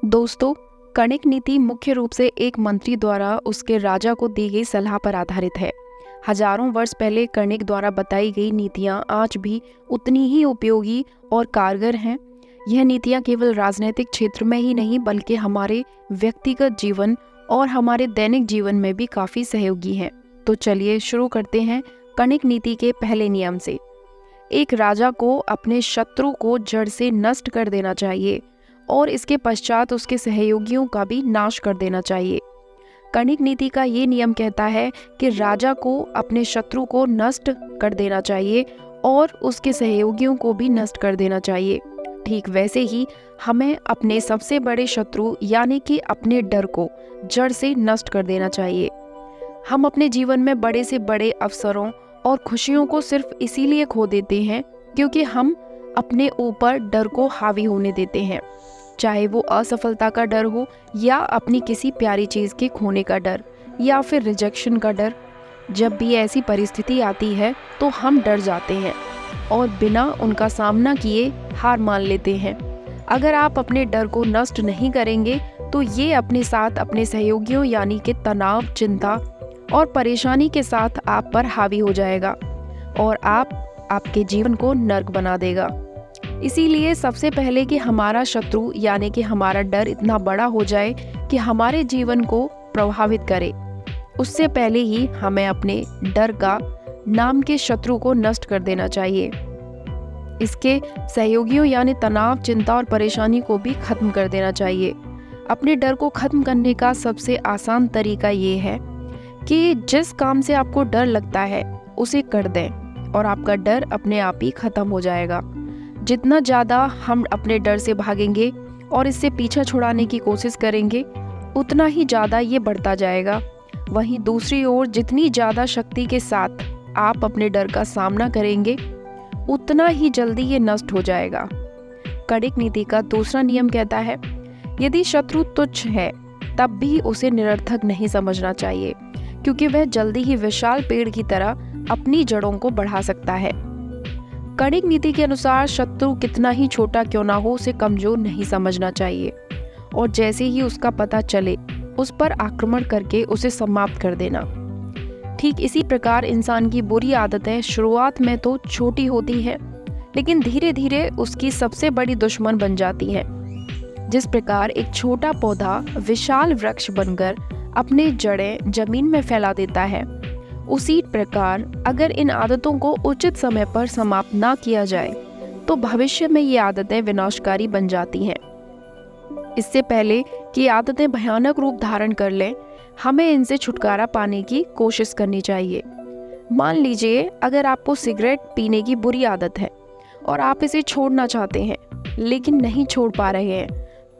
दोस्तों, कणिक नीति मुख्य रूप से एक मंत्री द्वारा उसके राजा को दी गई सलाह पर आधारित है। हजारों वर्ष पहले कणिक द्वारा बताई गई नीतियां आज भी उतनी ही उपयोगी और कारगर हैं। यह नीतियां केवल राजनीतिक क्षेत्र में ही नहीं बल्कि हमारे व्यक्तिगत जीवन और हमारे दैनिक जीवन में भी काफी सहयोगी हैं। तो चलिए शुरू करते हैं कणिक नीति के पहले नियम से। एक राजा को अपने शत्रु को जड़ से नष्ट कर देना चाहिए और इसके पश्चात उसके सहयोगियों का भी नाश कर देना चाहिए। कणिक नीति का ये नियम कहता है कि राजा को अपने शत्रु को नष्ट कर देना चाहिए और उसके सहयोगियों को भी नष्ट कर देना चाहिए। ठीक वैसे ही हमें अपने सबसे बड़े शत्रु यानी कि अपने डर को जड़ से नष्ट कर देना चाहिए। हम अपने जीवन में बड़े से बड़े अवसरों और खुशियों को सिर्फ इसीलिए खो देते हैं क्योंकि हम अपने ऊपर डर को हावी होने देते हैं, चाहे वो असफलता का डर हो या अपनी किसी प्यारी चीज़ के खोने का डर या फिर रिजेक्शन का डर। जब भी ऐसी परिस्थिति आती है तो हम डर जाते हैं और बिना उनका सामना किए हार मान लेते हैं। अगर आप अपने डर को नष्ट नहीं करेंगे तो ये अपने साथ अपने सहयोगियों यानी कि तनाव, चिंता और परेशानी के साथ आप पर हावी हो जाएगा और आपके जीवन को नर्क बना देगा। इसीलिए सबसे पहले कि हमारा शत्रु यानी कि हमारा डर इतना बड़ा हो जाए कि हमारे जीवन को प्रभावित करे, उससे पहले ही हमें अपने डर का नाम के शत्रु को नष्ट कर देना चाहिए। इसके सहयोगियों यानी तनाव, चिंता और परेशानी को भी खत्म कर देना चाहिए। अपने डर को खत्म करने का सबसे आसान तरीका ये है कि जिस काम से आपको डर लगता है उसे कर दें और आपका डर अपने आप ही खत्म हो जाएगा। जितना ज़्यादा हम अपने डर से भागेंगे और इससे पीछा छुड़ाने की कोशिश करेंगे उतना ही ज़्यादा ये बढ़ता जाएगा। वहीं दूसरी ओर जितनी ज़्यादा शक्ति के साथ आप अपने डर का सामना करेंगे उतना ही जल्दी ये नष्ट हो जाएगा। कणिक नीति का दूसरा नियम कहता है, यदि शत्रु तुच्छ है तब भी उसे निरर्थक नहीं समझना चाहिए क्योंकि वह जल्दी ही विशाल पेड़ की तरह अपनी जड़ों को बढ़ा सकता है। कणिक नीति के अनुसार शत्रु कितना ही छोटा क्यों ना हो उसे कमजोर नहीं समझना चाहिए और जैसे ही उसका पता चले उस पर आक्रमण करके उसे समाप्त कर देना। ठीक इसी प्रकार इंसान की बुरी आदतें शुरुआत में तो छोटी होती हैं लेकिन धीरे धीरे उसकी सबसे बड़ी दुश्मन बन जाती हैं। जिस प्रकार एक छोटा पौधा विशाल वृक्ष बनकर अपने जड़ें जमीन में फैला देता है, उसी प्रकार अगर इन आदतों को उचित समय पर समाप्त ना किया जाए तो भविष्य में ये आदतें विनाशकारी बन जाती हैं। इससे पहले कि आदतें भयानक रूप धारण कर लें, हमें इनसे छुटकारा पाने की कोशिश करनी चाहिए। मान लीजिए अगर आपको सिगरेट पीने की बुरी आदत है और आप इसे छोड़ना चाहते हैं लेकिन नहीं छोड़ पा रहे हैं,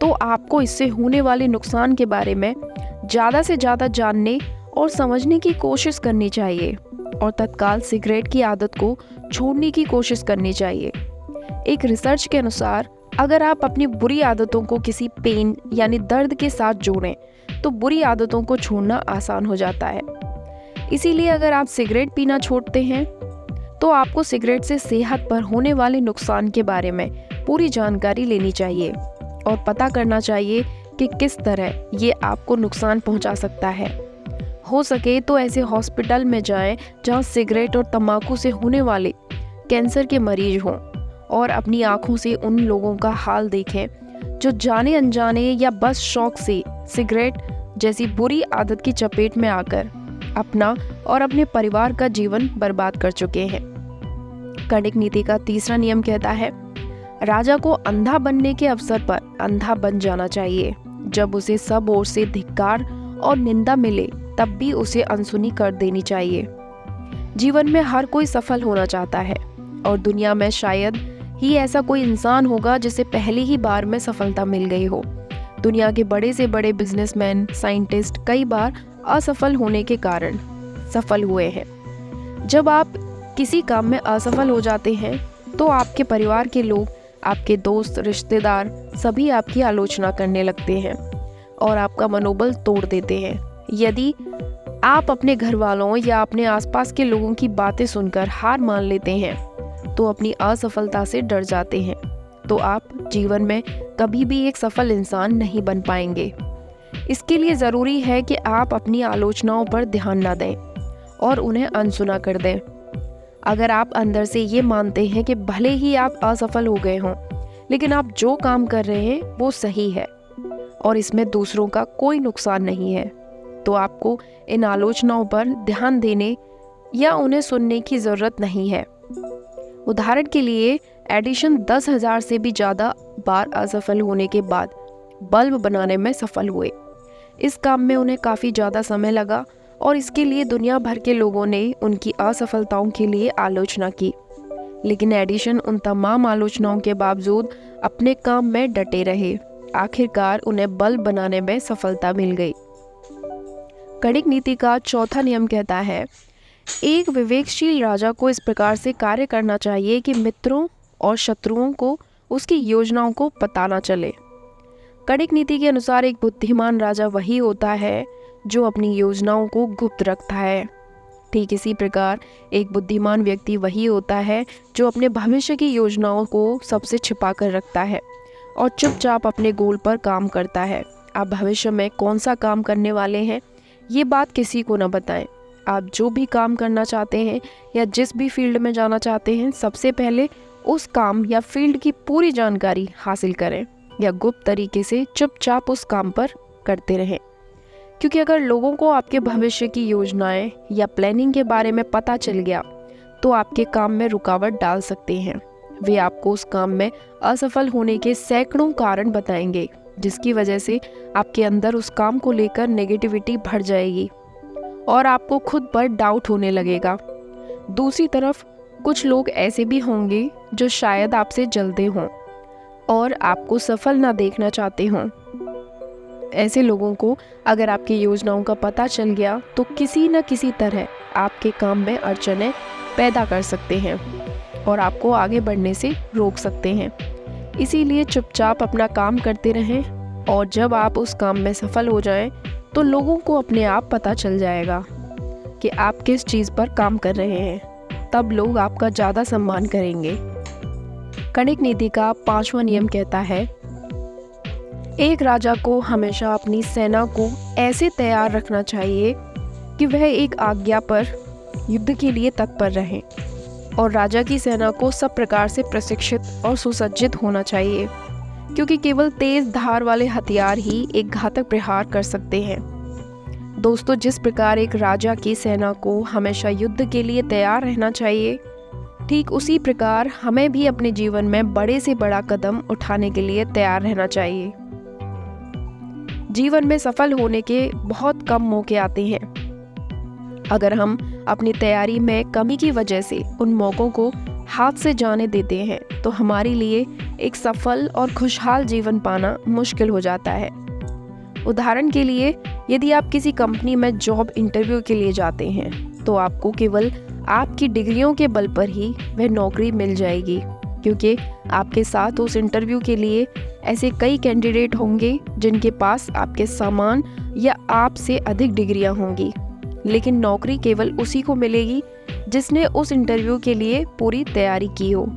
तो आपको इससे होने वाले नुकसान के बारे में ज़्यादा से ज़्यादा जानने और समझने की कोशिश करनी चाहिए और तत्काल सिगरेट की आदत को छोड़ने की कोशिश करनी चाहिए। एक रिसर्च के अनुसार अगर आप अपनी बुरी आदतों को किसी पेन यानी दर्द के साथ जोड़ें तो बुरी आदतों को छोड़ना आसान हो जाता है। इसीलिए अगर आप सिगरेट पीना छोड़ते हैं तो आपको सिगरेट से सेहत पर होने वाले नुकसान के बारे में पूरी जानकारी लेनी चाहिए और पता करना चाहिए कि किस तरह ये आपको नुकसान पहुंचा सकता है। हो सके तो ऐसे हॉस्पिटल में जाएं जहां सिगरेट और तंबाकू से होने वाले कैंसर के मरीज हों और अपनी आंखों से उन लोगों का हाल देखें जो जाने अनजाने या बस शौक से सिगरेट जैसी बुरी आदत की चपेट में आकर अपना और अपने परिवार का जीवन बर्बाद कर चुके हैं। कणिक नीति का तीसरा नियम कहता है, राजा को अंधा बनने के अवसर पर अंधा बन जाना चाहिए। जब उसे सब ओर से धिक्कार और निंदा मिले तब भी उसे अनसुनी कर देनी चाहिए। जीवन में हर कोई सफल होना चाहता है और दुनिया में शायद ही ऐसा कोई इंसान होगा जिसे पहली ही बार में सफलता मिल गई हो। दुनिया के बड़े से बड़े बिजनेसमैन, साइंटिस्ट कई बार असफल होने के कारण सफल हुए हैं। जब आप किसी काम में असफल हो जाते हैं तो आपके परिवार के लोग, आपके दोस्त, रिश्तेदार सभी आपकी आलोचना करने लगते हैं और आपका मनोबल तोड़ देते हैं। यदि आप अपने घर वालों या अपने आसपास के लोगों की बातें सुनकर हार मान लेते हैं तो अपनी असफलता से डर जाते हैं तो आप जीवन में कभी भी एक सफल इंसान नहीं बन पाएंगे। इसके लिए ज़रूरी है कि आप अपनी आलोचनाओं पर ध्यान न दें और उन्हें अनसुना कर दें। अगर आप अंदर से ये मानते हैं कि भले ही आप असफल हो गए हों, लेकिन आप जो काम कर रहे हैं वो सही है और इसमें दूसरों का कोई नुकसान नहीं है, तो आपको इन आलोचनाओं पर ध्यान देने या उन्हें सुनने की ज़रूरत नहीं है। उदाहरण के लिए एडिशन 10,000 से भी ज़्यादा बार असफल होने के बाद बल्ब बनाने में सफल हुए। इस काम में उन्हें काफ़ी ज़्यादा समय लगा और इसके लिए दुनिया भर के लोगों ने उनकी असफलताओं के लिए आलोचना की, लेकिन एडिशन उन तमाम आलोचनाओं के बावजूद अपने काम में डटे रहे। आखिरकार उन्हें बल्ब बनाने में सफलता मिल गई। कणिक नीति का चौथा नियम कहता है, एक विवेकशील राजा को इस प्रकार से कार्य करना चाहिए कि मित्रों और शत्रुओं को उसकी योजनाओं को पता न चले। कणिक नीति के अनुसार एक बुद्धिमान राजा वही होता है जो अपनी योजनाओं को गुप्त रखता है। ठीक इसी प्रकार एक बुद्धिमान व्यक्ति वही होता है जो अपने भविष्य की योजनाओं को सबसे छिपा कर रखता है और चुपचाप अपने गोल पर काम करता है। आप भविष्य में कौन सा काम करने वाले हैं, ये बात किसी को न बताएं। आप जो भी काम करना चाहते हैं या जिस भी फील्ड में जाना चाहते हैं, सबसे पहले उस काम या फील्ड की पूरी जानकारी हासिल करें या गुप्त तरीके से चुपचाप उस काम पर करते रहें। क्योंकि अगर लोगों को आपके भविष्य की योजनाएं या प्लानिंग के बारे में पता चल गया तो आपके काम में रुकावट डाल सकते हैं। वे आपको उस काम में असफल होने के सैकड़ों कारण बताएंगे, जिसकी वजह से आपके अंदर उस काम को लेकर नेगेटिविटी बढ़ जाएगी और आपको खुद पर डाउट होने लगेगा। दूसरी तरफ कुछ लोग ऐसे भी होंगे जो शायद आपसे जलते हों और आपको सफल ना देखना चाहते हों। ऐसे लोगों को अगर आपकी योजनाओं का पता चल गया तो किसी न किसी तरह आपके काम में अड़चनें पैदा कर सकते हैं और आपको आगे बढ़ने से रोक सकते हैं। इसीलिए चुपचाप अपना काम करते रहें और जब आप उस काम में सफल हो जाएं तो लोगों को अपने आप पता चल जाएगा कि आप किस चीज़ पर काम कर रहे हैं। तब लोग आपका ज़्यादा सम्मान करेंगे। कणिक नीति का 5वां नियम कहता है, एक राजा को हमेशा अपनी सेना को ऐसे तैयार रखना चाहिए कि वह एक आज्ञा पर युद्ध के लिए तत्पर रहे और राजा की सेना को सब प्रकार से प्रशिक्षित और सुसज्जित होना चाहिए, क्योंकि केवल तेज धार वाले हथियार ही एक घातक प्रहार कर सकते हैं। दोस्तों, जिस प्रकार एक राजा की सेना को हमेशा युद्ध के लिए तैयार रहना चाहिए, ठीक उसी प्रकार हमें भी अपने जीवन में बड़े से बड़ा कदम उठाने के लिए तैयार रहना चाहिए। जीवन में सफल होने के बहुत कम मौके आते हैं। अगर हम अपनी तैयारी में कमी की वजह से उन मौक़ों को हाथ से जाने देते हैं तो हमारे लिए एक सफल और खुशहाल जीवन पाना मुश्किल हो जाता है। उदाहरण के लिए, यदि आप किसी कंपनी में जॉब इंटरव्यू के लिए जाते हैं तो आपको केवल आपकी डिग्रियों के बल पर ही वह नौकरी मिल जाएगी, क्योंकि आपके साथ उस इंटरव्यू के लिए ऐसे कई कैंडिडेट होंगे जिनके पास आपके समान या आपसे अधिक डिग्रियां होंगी, लेकिन नौकरी केवल उसी को मिलेगी जिसने उस इंटरव्यू के लिए पूरी तैयारी की हो।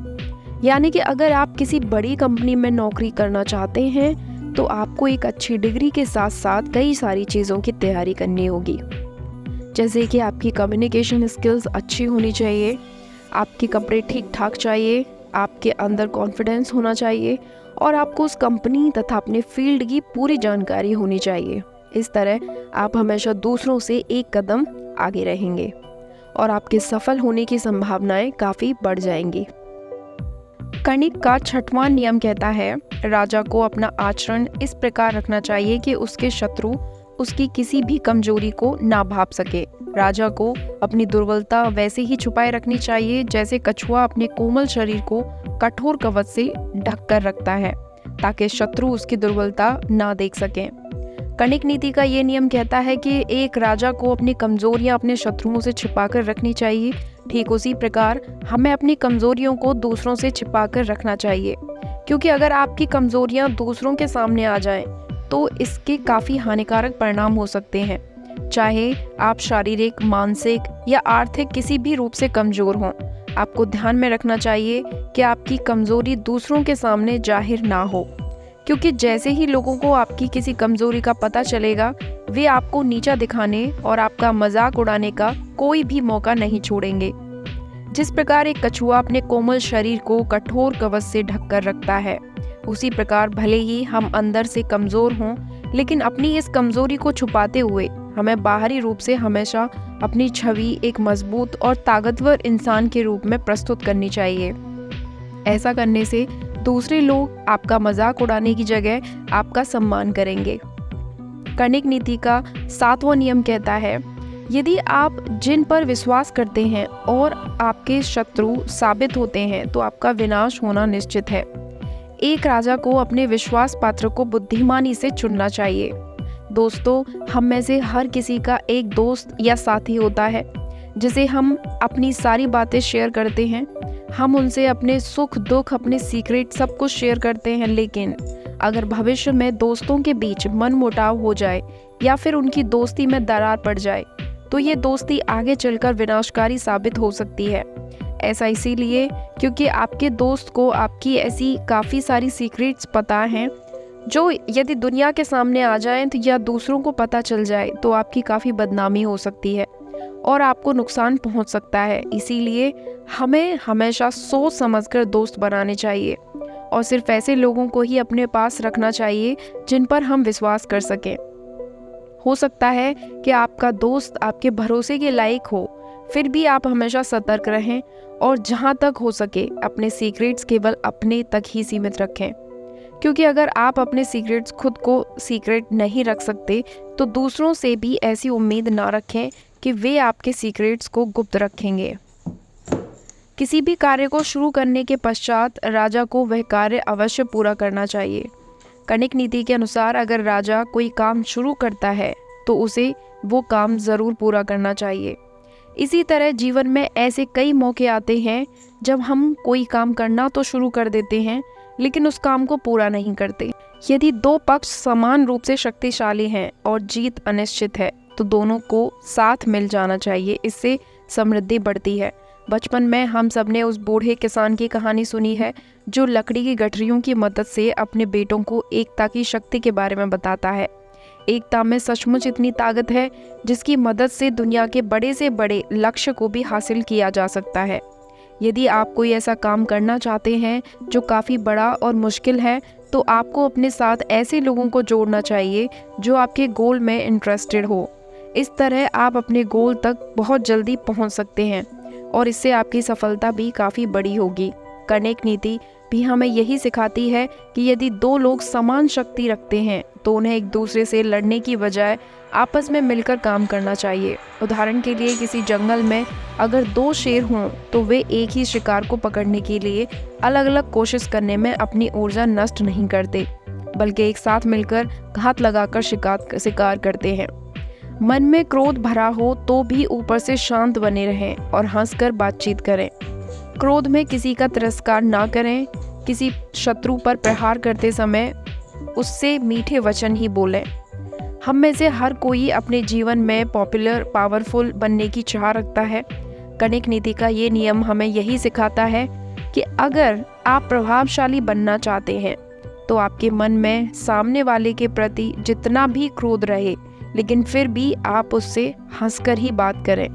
यानी कि अगर आप किसी बड़ी कंपनी में नौकरी करना चाहते हैं तो आपको एक अच्छी डिग्री के साथ साथ कई सारी चीज़ों की तैयारी करनी होगी, जैसे कि आपकी कम्युनिकेशन स्किल्स अच्छी होनी चाहिए, आपके कपड़े ठीक ठाक चाहिए, आपके अंदर कॉन्फिडेंस होना चाहिए और आपको उस कंपनी तथा अपने फील्ड की पूरी जानकारी होनी चाहिए। इस तरह आप हमेशा दूसरों से एक कदम आगे रहेंगे और आपके सफल होने की संभावनाएं काफ़ी बढ़ जाएंगी। कणिक का 6वां नियम कहता है, राजा को अपना आचरण इस प्रकार रखना चाहिए कि उसके शत्रु उसकी किसी भी कमजोरी को ना भांप सके। राजा को अपनी दुर्बलता वैसे ही छुपाए रखनी चाहिए जैसे कछुआ अपने कोमल शरीर को कठोर कवच से ढक कर रखता है, ताकि शत्रु उसकी दुर्बलता ना देख सकें। कणिक नीति का ये नियम कहता है कि एक राजा को अपनी कमजोरियां अपने शत्रुओं से छिपाकर रखनी चाहिए। ठीक उसी प्रकार हमें अपनी कमजोरियों को दूसरों से छिपाकर रखना चाहिए, क्योंकि अगर आपकी कमजोरियां दूसरों के सामने आ जाएं तो इसके काफ़ी हानिकारक परिणाम हो सकते हैं। चाहे आप शारीरिक, मानसिक या आर्थिक किसी भी रूप से कमज़ोर हों, आपको ध्यान में रखना चाहिए कि आपकी कमजोरी दूसरों के सामने जाहिर ना हो, क्योंकि जैसे ही लोगों को आपकी किसी कमजोरी का पता चलेगा, वे आपको नीचा दिखाने और आपका मजाक उड़ाने का कोई भी मौका नहीं छोड़ेंगे। जिस प्रकार एक कछुआ अपने कोमल शरीर को कठोर कवच से ढककर रखता है, उसी प्रकार भले ही हम अंदर से कमजोर हों, लेकिन अपनी इस कमजोरी को छुपाते हुए हमें बाहरी रूप से हमेशा अपनी छवि एक मजबूत और ताकतवर इंसान के रूप में प्रस्तुत करनी चाहिए। ऐसा करने से दूसरे लोग आपका मजाक उड़ाने की जगह आपका सम्मान करेंगे। कणिक नीति का 7वां नियम कहता है, यदि आप जिन पर विश्वास करते हैं और आपके शत्रु साबित होते हैं तो आपका विनाश होना निश्चित है। एक राजा को अपने विश्वास पात्र को बुद्धिमानी से चुनना चाहिए। दोस्तों, हम में से हर किसी का एक दोस्त या साथी होता है जिसे हम अपनी सारी बातें शेयर करते हैं। हम उनसे अपने सुख दुख, अपने सीक्रेट सब कुछ शेयर करते हैं, लेकिन अगर भविष्य में दोस्तों के बीच मनमुटाव हो जाए या फिर उनकी दोस्ती में दरार पड़ जाए तो ये दोस्ती आगे चलकर विनाशकारी साबित हो सकती है। ऐसा इसीलिए क्योंकि आपके दोस्त को आपकी ऐसी काफ़ी सारी सीक्रेट्स पता हैं जो यदि दुनिया के सामने आ जाएं तो या दूसरों को पता चल जाए तो आपकी काफ़ी बदनामी हो सकती है और आपको नुकसान पहुंच सकता है। इसीलिए हमें हमेशा सोच समझकर दोस्त बनाने चाहिए और सिर्फ ऐसे लोगों को ही अपने पास रखना चाहिए जिन पर हम विश्वास कर सकें। हो सकता है कि आपका दोस्त आपके भरोसे के लायक हो, फिर भी आप हमेशा सतर्क रहें और जहां तक हो सके अपने सीक्रेट्स केवल अपने तक ही सीमित रखें, क्योंकि अगर आप अपने सीक्रेट्स खुद को सीक्रेट नहीं रख सकते तो दूसरों से भी ऐसी उम्मीद ना रखें कि वे आपके सीक्रेट्स को गुप्त रखेंगे। किसी भी कार्य को शुरू करने के पश्चात राजा को वह कार्य अवश्य पूरा करना चाहिए। कणिक नीति के अनुसार अगर राजा कोई काम शुरू करता है तो उसे वो काम ज़रूर पूरा करना चाहिए। इसी तरह जीवन में ऐसे कई मौके आते हैं जब हम कोई काम करना तो शुरू कर देते हैं लेकिन उस काम को पूरा नहीं करते। यदि दो पक्ष समान रूप से शक्तिशाली हैं और जीत अनिश्चित है तो दोनों को साथ मिल जाना चाहिए, इससे समृद्धि बढ़ती है। बचपन में हम सब ने उस बूढ़े किसान की कहानी सुनी है जो लकड़ी की गठरियों की मदद से अपने बेटों को एकता की शक्ति के बारे में बताता है। एकता में सचमुच इतनी ताकत है जिसकी मदद से दुनिया के बड़े से बड़े लक्ष्य को भी हासिल किया जा सकता है। यदि आप कोई ऐसा काम करना चाहते हैं जो काफ़ी बड़ा और मुश्किल है तो आपको अपने साथ ऐसे लोगों को जोड़ना चाहिए जो आपके गोल में इंटरेस्टेड हो। इस तरह आप अपने गोल तक बहुत जल्दी पहुंच सकते हैं और इससे आपकी सफलता भी काफ़ी बड़ी होगी। कणिक नीति भी हमें यही सिखाती है कि यदि दो लोग समान शक्ति रखते हैं तो उन्हें एक दूसरे से लड़ने की बजाय आपस में मिलकर काम करना चाहिए। उदाहरण के लिए किसी जंगल में अगर दो शेर हों तो वे एक ही शिकार को पकड़ने के लिए अलग अलग कोशिश करने में अपनी ऊर्जा नष्ट नहीं करते, बल्कि एक साथ मिलकर घात लगाकर शिकार करते हैं। मन में क्रोध भरा हो तो भी ऊपर से शांत बने रहें और हंसकर बातचीत करें। क्रोध में किसी का तिरस्कार ना करें। किसी शत्रु पर प्रहार करते समय उससे मीठे वचन ही बोलें। हम में से हर कोई अपने जीवन में पॉपुलर, पावरफुल बनने की चाह रखता है। कणिक नीति का ये नियम हमें यही सिखाता है कि अगर आप प्रभावशाली बनना चाहते हैं तो आपके मन में सामने वाले के प्रति जितना भी क्रोध रहे, लेकिन फिर भी आप उससे हंसकर ही बात करें।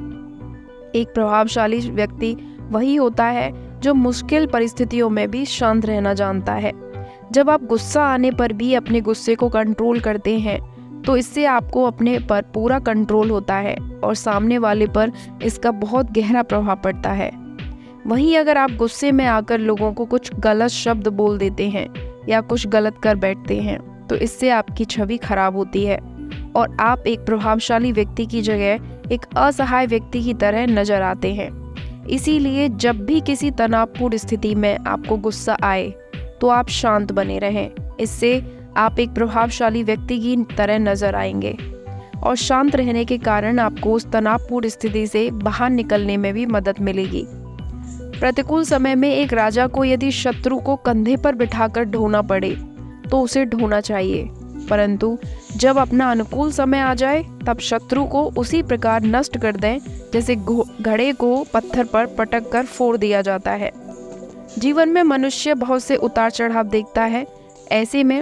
एक प्रभावशाली व्यक्ति वही होता है जो मुश्किल परिस्थितियों में भी शांत रहना जानता है। जब आप गुस्सा आने पर भी अपने गुस्से को कंट्रोल करते हैं तो इससे आपको अपने पर पूरा कंट्रोल होता है और सामने वाले पर इसका बहुत गहरा प्रभाव पड़ता है। वहीं अगर आप गुस्से में आकर लोगों को कुछ गलत शब्द बोल देते हैं या कुछ गलत कर बैठते हैं तो इससे आपकी छवि खराब होती है और आप एक प्रभावशाली व्यक्ति की जगह एक असहाय व्यक्ति की तरह नजर आते हैं। इसीलिए जब भी किसी तनावपूर्ण स्थिति में आपको गुस्सा आए तो आप शांत बने रहें। इससे आप एक प्रभावशाली व्यक्ति की तरह नजर आएंगे और शांत रहने के कारण आपको उस तनावपूर्ण स्थिति से बाहर निकलने में भी मदद मिलेगी। प्रतिकूल समय में एक राजा को यदि शत्रु को कंधे पर बिठाकर ढोना पड़े तो उसे ढोना चाहिए, परंतु जब अपना अनुकूल समय आ जाए तब शत्रु को उसी प्रकार नष्ट कर दें जैसे घड़े को पत्थर पर पटक कर फोड़ दिया जाता है। जीवन में मनुष्य बहुत से उतार चढ़ाव देखता है। ऐसे में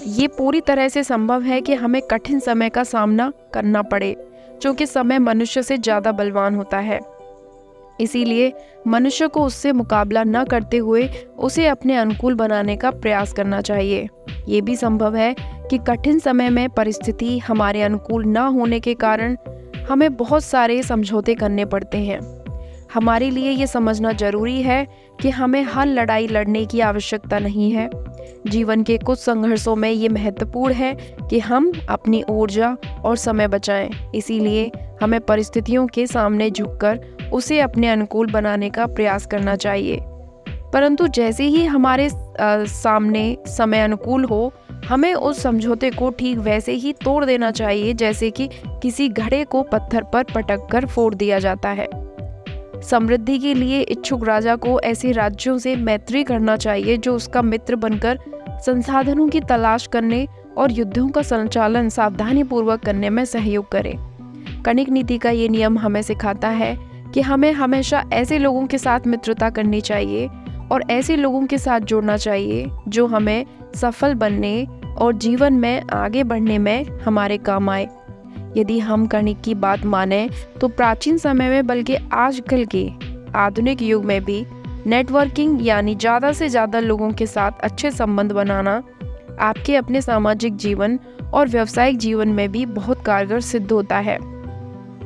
ये पूरी तरह से संभव है कि हमें कठिन समय का सामना करना पड़े, क्योंकि समय मनुष्य से ज़्यादा बलवान होता है। इसीलिए मनुष्य को उससे मुकाबला न करते हुए उसे अपने अनुकूल बनाने का प्रयास करना चाहिए। ये भी संभव है कि कठिन समय में परिस्थिति हमारे अनुकूल न होने के कारण हमें बहुत सारे समझौते करने पड़ते हैं। हमारे लिए ये समझना जरूरी है कि हमें हर लड़ाई लड़ने की आवश्यकता नहीं है। जीवन के कुछ संघर्षों में ये महत्वपूर्ण है कि हम अपनी ऊर्जा और समय बचाएं। इसीलिए हमें परिस्थितियों के सामने झुककर उसे अपने अनुकूल बनाने का प्रयास करना चाहिए। परंतु जैसे ही हमारे सामने समय अनुकूल हो, हमें उस समझौते को ठीक वैसे ही तोड़ देना चाहिए जैसे कि किसी घड़े को पत्थर पर पटक कर फोड़ दिया जाता है। समृद्धि के लिए इच्छुक राजा को ऐसे राज्यों से मैत्री करना चाहिए जो उसका मित्र बनकर संसाधनों की तलाश करने और युद्धों का संचालन सावधानी पूर्वक करने में सहयोग करें। कणिक नीति का ये नियम हमें सिखाता है कि हमें हमेशा ऐसे लोगों के साथ मित्रता करनी चाहिए और ऐसे लोगों के साथ जुड़ना चाहिए जो हमें सफल बनने और जीवन में आगे बढ़ने में हमारे काम आए। यदि हम कणिक की बात माने तो प्राचीन समय में बल्कि आजकल के आधुनिक युग में भी नेटवर्किंग यानी ज़्यादा से ज़्यादा लोगों के साथ अच्छे संबंध बनाना आपके अपने सामाजिक जीवन और व्यावसायिक जीवन में भी बहुत कारगर सिद्ध होता है।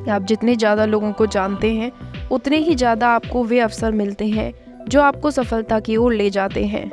आप जितने ज़्यादा लोगों को जानते हैं उतने ही ज़्यादा आपको वे अवसर मिलते हैं जो आपको सफलता की ओर ले जाते हैं।